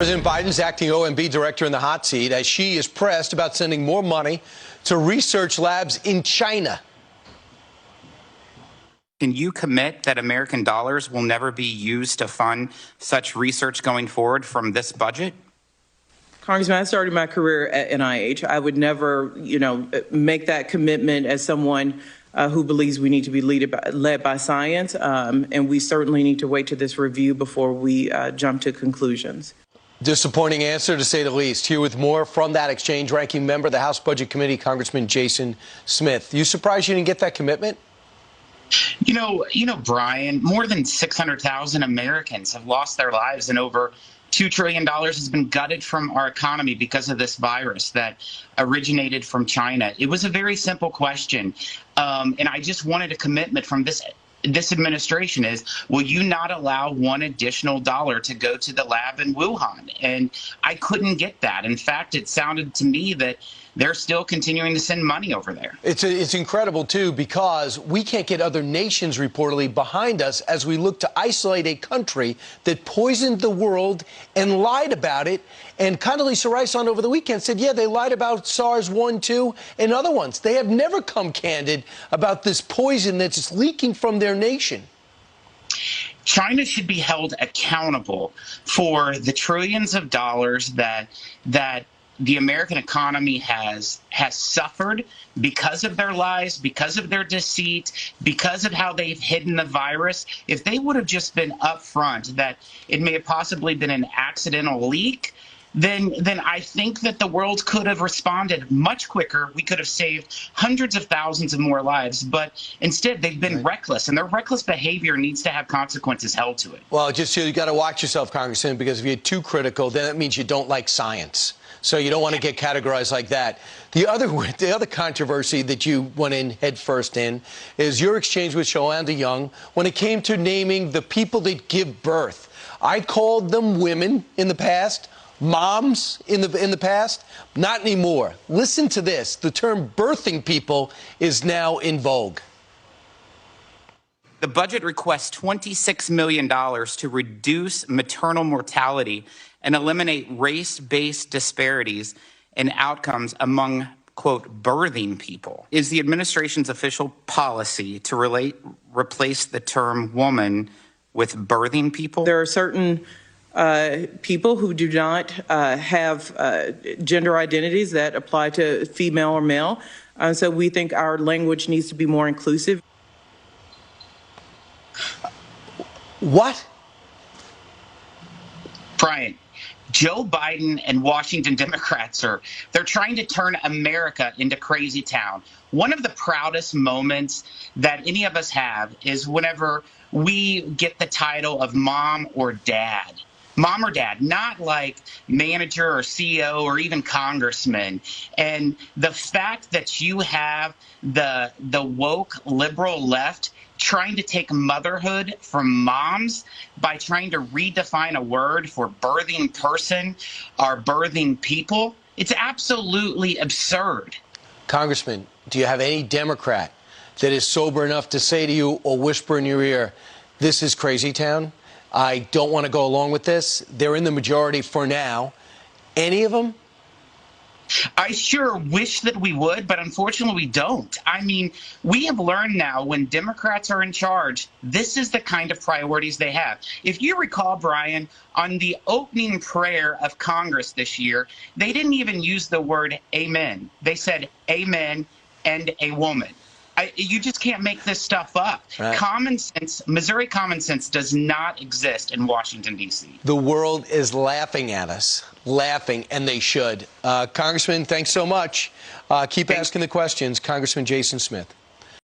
President Biden's acting OMB director in the hot seat as she is pressed about sending more money to research labs in China. Can you commit that American dollars will never be used to fund such research going forward from this budget? Congressman, I started my career at NIH. I would never, make that commitment as someone who believes we need to be led by science, and we certainly need to wait to this review before we jump to conclusions. Disappointing answer, to say the least. Here with more from that exchange, ranking member of the House Budget Committee, Congressman Jason Smith. You surprised you didn't get that commitment? You know, Brian, more than 600,000 Americans have lost their lives, and over $2 trillion has been gutted from our economy because of this virus that originated from China. It was a very simple question, and I just wanted a commitment from this administration is, will you not allow one additional dollar to go to the lab in Wuhan? And I couldn't get that. In fact, it sounded to me that they're still continuing to send money over there. It's incredible, too, because we can't get other nations reportedly behind us as we look to isolate a country that poisoned the world and lied about it. And Condoleezza Rice on over the weekend said, yeah, they lied about SARS 1, 2, and other ones. They have never come candid about this poison that's leaking from their nation. China should be held accountable for the trillions of dollars that the American economy has suffered because of their lies, because of their deceit, because of how they've hidden the virus. If they would have just been upfront that it may have possibly been an accidental leak, then I think that the world could have responded much quicker. We could have saved hundreds of thousands of more lives. But instead, they've been reckless, and their reckless behavior needs to have consequences held to it. Well, just you got to watch yourself, Congressman, because if you're too critical, then that means you don't like science. So you don't want to get categorized like that. The other controversy that you went in head first in is your exchange with Shalanda Young when it came to naming the people that give birth. I called them women in the past, moms in the past, not anymore. Listen to this. The term birthing people is now in vogue. The budget requests $26 million to reduce maternal mortality and eliminate race-based disparities in outcomes among, quote, birthing people. Is the administration's official policy to replace the term woman with birthing people? There are certain people who do not have gender identities that apply to female or male. So we think our language needs to be more inclusive. What? Brian, Joe Biden and Washington Democrats they're trying to turn America into crazy town. One of the proudest moments that any of us have is whenever we get the title of mom or dad. Mom or dad, not like manager or CEO or even congressman. And the fact that you have the woke liberal left trying to take motherhood from moms by trying to redefine a word for birthing person or birthing people, it's absolutely absurd. Congressman, do you have any Democrat that is sober enough to say to you or whisper in your ear, this is crazy town? I don't want to go along with this. They're in the majority for now. Any of them? I sure wish that we would, but unfortunately we don't. I mean, we have learned now when Democrats are in charge, this is the kind of priorities they have. If you recall, Brian, on the opening prayer of Congress this year, they didn't even use the word amen. They said amen and a woman. You just can't make this stuff up. Right. Common sense, Missouri common sense does not exist in Washington, D.C. The world is laughing at us, laughing, and they should. Congressman, thanks so much. Keep asking the questions. Congressman Jason Smith.